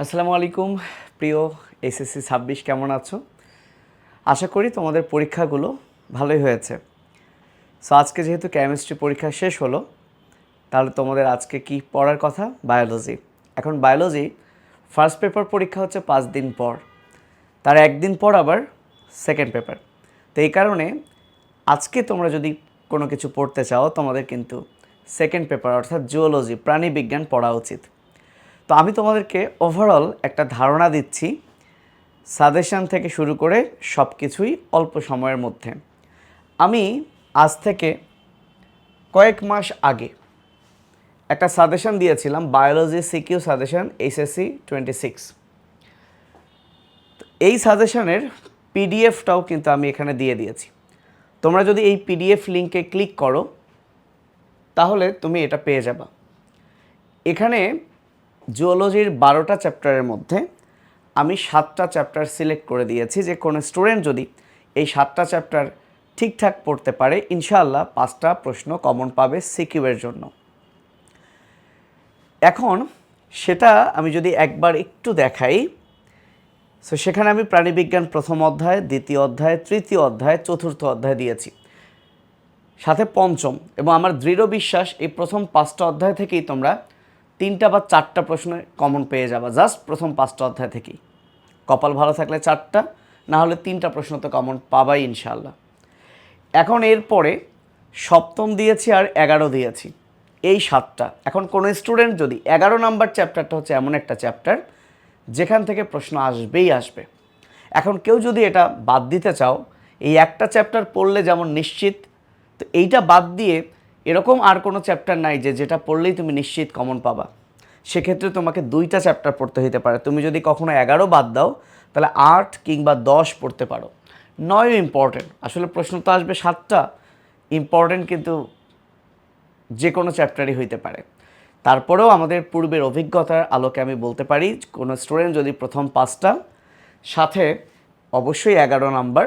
আসসালামু আলাইকুম প্রিয় এসএসসি 26 কেমন আছো? আশা করি তোমাদের পরীক্ষাগুলো ভালোই হয়েছে। সো আজকে যেহেতু কেমিস্ট্রি পরীক্ষা শেষ হলো, তাহলে তোমাদের আজকে কি পড়ার কথা? বায়োলজি। এখন বায়োলজি ফার্স্ট পেপার পরীক্ষা হচ্ছে 5 দিন পর, তার একদিন পর আবার সেকেন্ড পেপার। তো এই কারণে আজকে তোমরা যদি কোনো কিছু পড়তে চাও, তোমাদের কিন্তু সেকেন্ড পেপার অর্থাৎ জুওলজি প্রাণীবিজ্ঞান পড়া উচিত। তো আমি তোমাদেরকে ওভারঅল একটা ধারণা দিচ্ছি, সাজেশান থেকে শুরু করে সব কিছুই অল্প সময়ের মধ্যে। আমি আজ থেকে কয়েক মাস আগে একটা সাজেশান দিয়েছিলাম, বায়োলজি সিকিউ সাজেশান এসএসসি 26। এই সাজেশানের পিডিএফটাও কিন্তু আমি এখানে দিয়ে দিয়েছি। তোমরা যদি এই পিডিএফ লিঙ্কে ক্লিক করো তাহলে তুমি এটা পেয়ে যাবা। এখানে জুওলজির 12টা চ্যাপ্টারের মধ্যে আমি 7টা চ্যাপ্টার সিলেক্ট করে দিয়েছি, যে কোনো স্টুডেন্ট যদি এই 7টা চ্যাপ্টার ঠিকঠাক পড়তে পারে ইনশাআল্লাহ 5টা প্রশ্ন কমন পাবে সিকিউয়ের জন্য। এখন সেটা আমি যদি একবার একটু দেখাই, সো সেখানে আমি প্রাণীবিজ্ঞান প্রথম অধ্যায়, দ্বিতীয় অধ্যায়, তৃতীয় অধ্যায়, চতুর্থ অধ্যায় দিয়েছি, সাথে পঞ্চম। এবং আমার দৃঢ় বিশ্বাস এই প্রথম 5টা অধ্যায় থেকেই তোমরা 3টা বা 4টা প্রশ্ন কমন পেয়ে যাবা, জাস্ট প্রথম 5টা অধ্যায় থেকেই। কপাল ভালো থাকলে 4টা, না হলে 3টা প্রশ্ন তো কমন পাবাই ইনশাআল্লাহ। এখন এরপরে সপ্তম দিয়েছি আর 11 দিয়েছি, এই 7টা। এখন কোনো স্টুডেন্ট যদি 11 নাম্বার চ্যাপ্টারটা হচ্ছে এমন একটা চ্যাপ্টার যেখান থেকে প্রশ্ন আসবেই আসবে। এখন কেউ যদি এটা বাদ দিতে চাও, এই একটা চ্যাপ্টার পড়লে যেমন নিশ্চিত, তো এইটা বাদ দিয়ে এরকম আর কোনো চ্যাপ্টার নাই যে যেটা পড়লেই তুমি নিশ্চিত কমন পাবা। সেক্ষেত্রে তোমাকে 2টা চ্যাপ্টার পড়তে হতে পারে। তুমি যদি কখনো 11 বাদ দাও তাহলে 8 কিংবা 10 পড়তে পারো। 9 ইম্পর্টেন্ট, আসলে প্রশ্ন তো আসবে 7টা, ইম্পর্টেন্ট কিন্তু যে কোনো চ্যাপ্টারই হইতে পারে। তারপরেও আমাদের পূর্বের অভিজ্ঞতার আলোকে আমি বলতে পারি, কোনো স্টুডেন্ট যদি প্রথম 5টা সাথে অবশ্যই 11 নাম্বার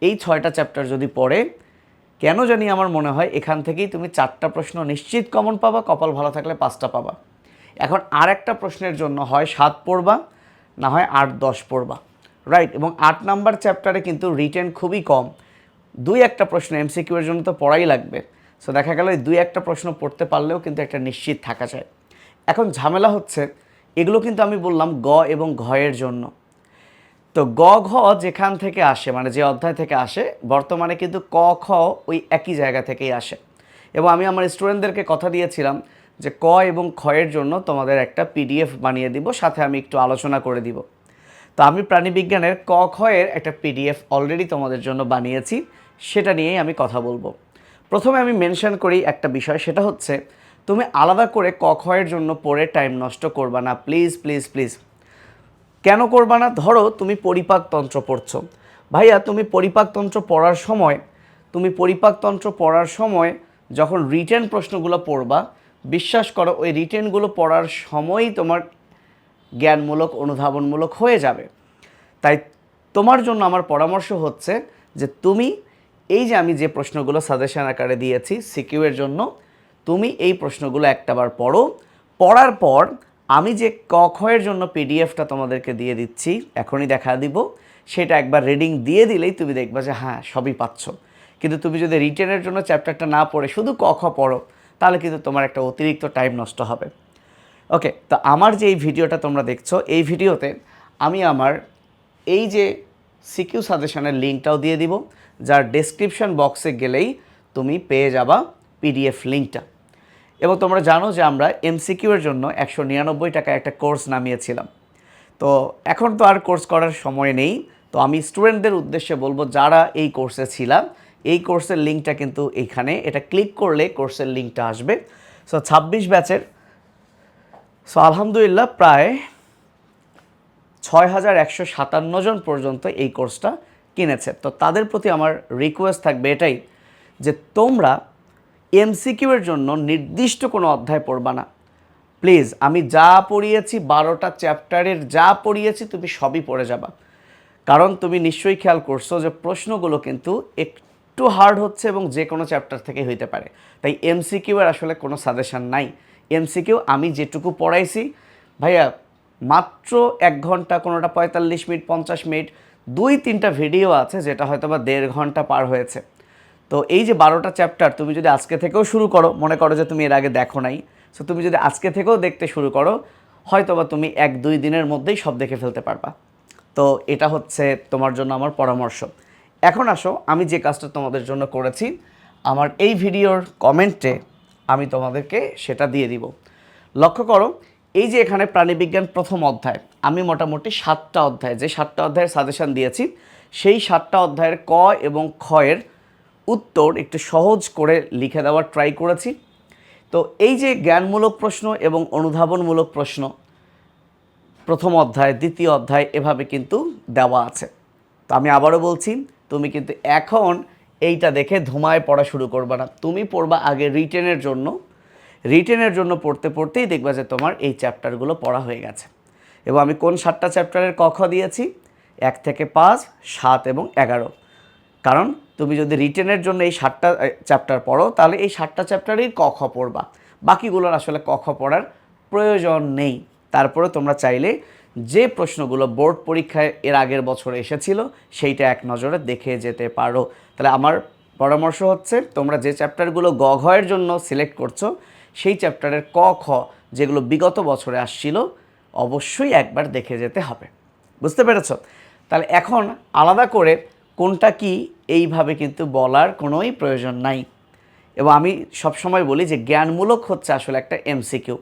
এই 6টা চ্যাপ্টার যদি পড়ে, কেন জানি আমার মনে হয় এখান থেকেই তুমি 4টা প্রশ্ন নিশ্চিত কমন পাবা, কপাল ভালো থাকলে 5টা পাবা। এখন আর একটা প্রশ্নের জন্য হয় 7 পড়বা, না হয় 8-10 পড়বা, রাইট। এবং 8 নাম্বার চ্যাপ্টারে কিন্তু রিটেন খুবই কম, 2-1টা প্রশ্ন এমসিকিউ এর জন্য তো পড়াই লাগবে। সো দেখা গেল এই 2-1টা প্রশ্ন পড়তে পারলেও কিন্তু একটা নিশ্চিত থাকা যায়। এখন ঝামেলা হচ্ছে এগুলো কিন্তু আমি বললাম গ এবং ঘ এর জন্য। তো গ ঘ যেখান থেকে আসে, মানে যে অধ্যায় থেকে আসে, বর্তমানে কিন্তু ক খ ওই একই জায়গা থেকেই আসে। এবং আমি আমার স্টুডেন্টদেরকে কথা দিয়েছিলাম যে ক এবং খ এর জন্য তোমাদের একটা পিডিএফ বানিয়ে দিব, সাথে আমি একটু আলোচনা করে দিব। তো আমি প্রাণীবিজ্ঞানের ক খ এর একটা পিডিএফ অলরেডি তোমাদের জন্য বানিয়েছি, সেটা নিয়েই আমি কথা বলবো। প্রথমে আমি মেনশন করি একটা বিষয়, সেটা হচ্ছে তুমি আলাদা করে ক খ এর জন্য পড়ে টাইম নষ্ট করবা না, প্লিজ প্লিজ প্লিজ। কেন করবা না? ধরো তুমি পরিপাকতন্ত্র পড়ছো, ভাইয়া তুমি পরিপাকতন্ত্র পড়ার সময় যখন রিটেন প্রশ্নগুলো পড়বা, বিশ্বাস করো ওই রিটেনগুলো পড়ার সময়ই তোমার জ্ঞানমূলক অনুধাবনমূলক হয়ে যাবে। তাই তোমার জন্য আমার পরামর্শ হচ্ছে যে তুমি এই যে আমি যে প্রশ্নগুলো সাজেশন আকারে দিয়েছি সিকিউয়ের জন্য, তুমি এই প্রশ্নগুলো একটাবার পড়ো। পড়ার পর আমি যে ক খ এর জন্য পিডিএফটা তোমাদেরকে দিয়ে দিচ্ছি, এখনই দেখা দিব, সেটা একবার রিডিং দিয়ে দিলেই তুমি দেখবা যে হ্যাঁ সবই পাচ্ছ। কিন্তু তুমি যদি রিটেনের জন্য চ্যাপ্টারটা না পড়ে শুধু ক খ পড়ো, তাহলে কিন্তু তোমার একটা অতিরিক্ত টাইম নষ্ট হবে। ওকে, তো আমার যে এই ভিডিওটা তোমরা দেখছো, এই ভিডিওতে আমি আমার এই যে সিকিউ সাজেশনের লিঙ্কটাও দিয়ে দিব, যার ডেসক্রিপশন বক্সে গেলেই তুমি পেয়ে যাবা পিডিএফ লিঙ্কটা। এবং তোমরা জানো যে আমরা এমসিকিউ এর জন্য 199 টাকায় একটা কোর্স নামিয়েছিলাম। তো এখন তো আর কোর্স করার সময় নেই। তো আমি স্টুডেন্টদের উদ্দেশ্যে বলবো, যারা এই কোর্সে ছিলাম, এই কোর্সের লিঙ্কটা কিন্তু এইখানে, এটা ক্লিক করলে কোর্সের লিঙ্কটা আসবে। সো 26 ব্যাচের, সো আলহামদুলিল্লাহ প্রায় 6157 জন পর্যন্ত এই কোর্সটা কিনেছে। তো তাদের প্রতি আমার রিকোয়েস্ট থাকবে এটাই, যে তোমরা এমসিকিউ এর জন্য নির্দিষ্ট কোনো অধ্যায় পড়বা না, প্লিজ। আমি যা পড়িয়েছি 12টা চ্যাপ্টারের যা পড়িয়েছি তুমি সবই পড়ে যাবা। কারণ তুমি নিশ্চয়ই খেয়াল করছো যে প্রশ্নগুলো কিন্তু একটু হার্ড হচ্ছে এবং যে কোনো চ্যাপ্টার থেকে হইতে পারে। তাই এমসিকিউ এর আসলে কোনো সাজেশন নাই। এমসিকিউ আমি যেটুকু পড়াইছি ভাইয়া, মাত্র 1 ঘন্টা, কোনোটা 45 মিনিট, 50 মিনিট, 2-3টা ভিডিও আছে যেটা হয়তো বা 1.5 ঘন্টা পার হয়েছে। তো এই যে 12টা চ্যাপ্টার তুমি যদি আজকে থেকেও শুরু করো, মনে করো যে তুমি এর আগে দেখো নাই, সো তুমি যদি আজকে থেকেও দেখতে শুরু করো, হয়তো বা তুমি 1-2 দিনের মধ্যেই সব দেখে ফেলতে পারবা। তো এটা হচ্ছে তোমার জন্য আমার পরামর্শ। এখন আসো, আমি যে কাজটা তোমাদের জন্য করেছি, আমার এই ভিডিওর কমেন্টে আমি তোমাদেরকে সেটা দিয়ে দিব। লক্ষ্য করো, এই যে এখানে প্রাণীবিজ্ঞান প্রথম অধ্যায়, আমি মোটামুটি 7টা অধ্যায়, যে 7টা অধ্যায়ের সাজেশন দিয়েছি, সেই 7টা অধ্যায়ের ক এবং খ এর উত্তর একটু সহজ করে লিখে দেওয়ার ট্রাই করেছি। তো এই যে জ্ঞানমূলক প্রশ্ন এবং অনুধাবনমূলক প্রশ্ন প্রথম অধ্যায়, দ্বিতীয় অধ্যায় এভাবে কিন্তু দেওয়া আছে। তো আমি আবারও বলছি, তুমি কিন্তু এখন এইটা দেখে ধুমায় পড়া শুরু করবে না, তুমি পড়বা আগে রিটেনের জন্য পড়তে পড়তেই দেখবা যে তোমার এই চ্যাপ্টারগুলো পড়া হয়ে গেছে। এবং আমি কোন 7টা চ্যাপ্টারের ক খ দিয়েছি, 1 থেকে 5, 7 এবং 11। কারণ তুমি যদি রিটেনের জন্য এই 7টা চ্যাপ্টার পড়ো, তাহলে এই 7টা চ্যাপ্টারেই ক খ পড়বা, বাকিগুলোর আসলে ক খ পড়ার প্রয়োজন নেই। তারপরে তোমরা চাইলে যে প্রশ্নগুলো বোর্ড পরীক্ষায় এর আগের বছর এসেছিল সেইটা এক নজরে দেখে যেতে পারো। তাহলে আমার পরামর্শ হচ্ছে, তোমরা যে চ্যাপ্টারগুলো গ ঘ এর জন্য সিলেক্ট করছো, সেই চ্যাপ্টারের ক খ যেগুলো বিগত বছরে আসছিল, অবশ্যই একবার দেখে যেতে হবে। বুঝতে পেরেছো? তাহলে এখন আলাদা করে কোনটা কি এইভাবে কিন্তু বলার কোনোই প্রয়োজন নাই। এবং আমি সবসময় বলি যে জ্ঞানমূলক হচ্ছে আসলে একটা এমসিকিউ।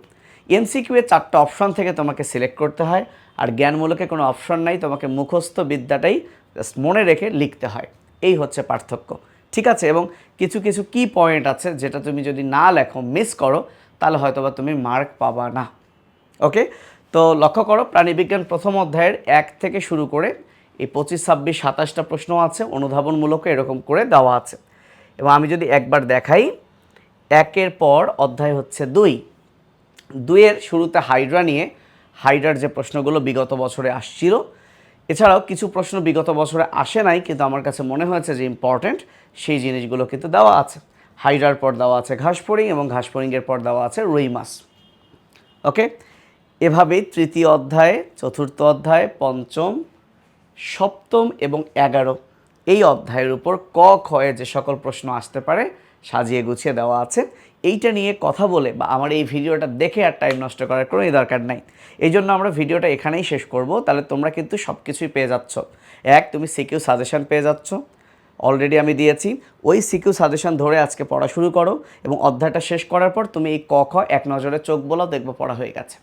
এমসিকিউ এর 4টা অপশন থেকে তোমাকে সিলেক্ট করতে হয়, আর জ্ঞানমূলকে কোনো অপশন নাই, তোমাকে মুখস্থ বিদ্যাটাই জাস্ট মনে রেখে লিখতে হয়। এই হচ্ছে পার্থক্য, ঠিক আছে? এবং কিছু কিছু কি পয়েন্ট আছে যেটা তুমি যদি না লেখো, মিস করো, তাহলে হয়তো বা তুমি মার্ক পাবা না। ওকে, তো লক্ষ্য করো, প্রাণীবিজ্ঞান প্রথম অধ্যায়ের 1 থেকে শুরু করে এই 25, 26, 27টা প্রশ্ন আছে, অনুধাবনমূলক এরকম করে দেওয়া আছে। এবং আমি যদি একবার দেখাই, 1-এর পর অধ্যায় হচ্ছে 2-এর শুরুতে হাইড্রা নিয়ে, হাইড্রার যে প্রশ্নগুলো বিগত বছরে আসছিল, এছাড়াও কিছু প্রশ্ন বিগত বছরে আসে নাই কিন্তু আমার কাছে মনে হয়েছে যে ইম্পর্ট্যান্ট, সেই জিনিসগুলো কিন্তু দেওয়া আছে। হাইড্রার পর দেওয়া আছে ঘাসফড়িং, এবং ঘাসফড়িংয়ের পর দেওয়া আছে রুই মাছ। ওকে, এভাবেই 3য় অধ্যায়, 4র্থ অধ্যায়, 5ম, 7ম এবং 11 এই অধ্যায়ের উপর ক খ এ যে সকল প্রশ্ন আসতে পারে সাজিয়ে গুছিয়ে দেওয়া আছে। এইটা নিয়ে কথা বলে বা আমার এই ভিডিওটা দেখে আর টাইম নষ্ট করার কোনো দরকার নাই। এই জন্য আমরা ভিডিওটা এখানেই শেষ করব। তাহলে তোমরা কিন্তু সব কিছুই পেয়ে যাচ্ছ। তুমি সিকিউ সাজেশন পেয়ে যাচ্ছ, অলরেডি আমি দিয়েছি। ওই সিকিউ সাজেশন ধরে আজকে পড়া শুরু করো, এবং অধ্যায়টা শেষ করার পর তুমি এই ক খ এক নজরে চোখ বোলাও, দেখবো পড়া হয়ে গেছে,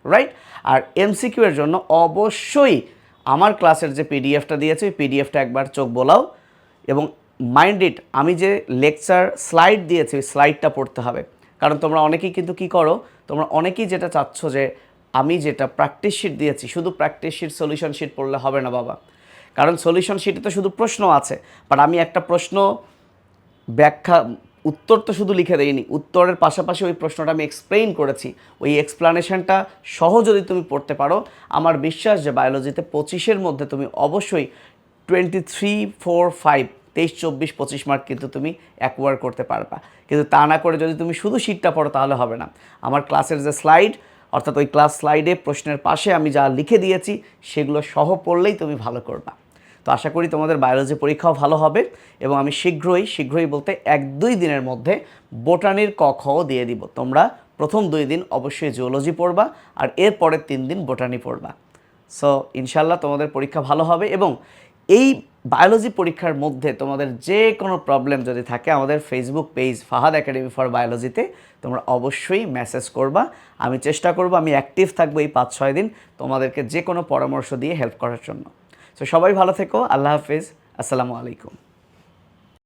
রাইট? আর এমসিকিউ এর জন্য অবশ্যই আমার ক্লাসের যে পিডিএফটা দিয়েছে, ওই পিডিএফটা একবার চোখ বোলাও, এবং মাইন্ড ইট, আমি যে লেকচার স্লাইড দিয়েছি ওই স্লাইডটা পড়তে হবে। কারণ তোমরা অনেকেই কিন্তু কি করো, তোমরা অনেকেই যেটা চাচ্ছ যে আমি যেটা প্র্যাকটিস শিট দিয়েছি, শুধু প্র্যাকটিস শিট, সলিউশন শিট পড়লে হবে না বাবা। কারণ সলিউশন শিটে তো শুধু প্রশ্ন আছে, বাট আমি একটা প্রশ্ন ব্যাখ্যা, উত্তর তো শুধু লিখে দেইনি, উত্তরের পাশাপাশি ওই প্রশ্নটা আমি এক্সপ্লেইন করেছি। ওই এক্সপ্লানেশনটা সহ যদি তুমি পড়তে পারো, আমার বিশ্বাস যে বায়োলজিতে 25-এর মধ্যে তুমি অবশ্যই 23, 4, 5, 23, 24, 25 মার্ক কিন্তু তুমি অ্যাকোয়ার করতে পারবা। কিন্তু তা না করে যদি তুমি শুধু শিটটা পড়ো তাহলে হবে না। আমার ক্লাসের যে স্লাইড, অর্থাৎ ওই ক্লাস স্লাইডে প্রশ্নের পাশে আমি যা লিখে দিয়েছি সেগুলো সহ পড়লেই তুমি ভালো করবা। তো আশা করি তোমাদের বায়োলজি পরীক্ষাও ভালো হবে, এবং আমি শীঘ্রই বলতে 1-2 দিনের মধ্যে বোটানির ক খও দিয়ে দিব। তোমরা প্রথম 2 দিন অবশ্যই জিওলজি পড়বা, আর এর পরের 3 দিন বোটানি পড়বা। সো ইনশাল্লাহ তোমাদের পরীক্ষা ভালো হবে। এবং এই বায়োলজি পরীক্ষার মধ্যে তোমাদের যে কোনো প্রবলেম যদি থাকে, আমাদের Facebook page Fahad academy for বায়োলজিতে তোমরা অবশ্যই মেসেজ করবা। আমি চেষ্টা করব, আমি অ্যাক্টিভ থাকবো এই 5-6 দিন তোমাদেরকে যে কোনো পরামর্শ দিয়ে হেল্প করার জন্য। তো সবাই ভালো থেকো, আল্লাহ হাফিজ, আসসালামু আলাইকুম।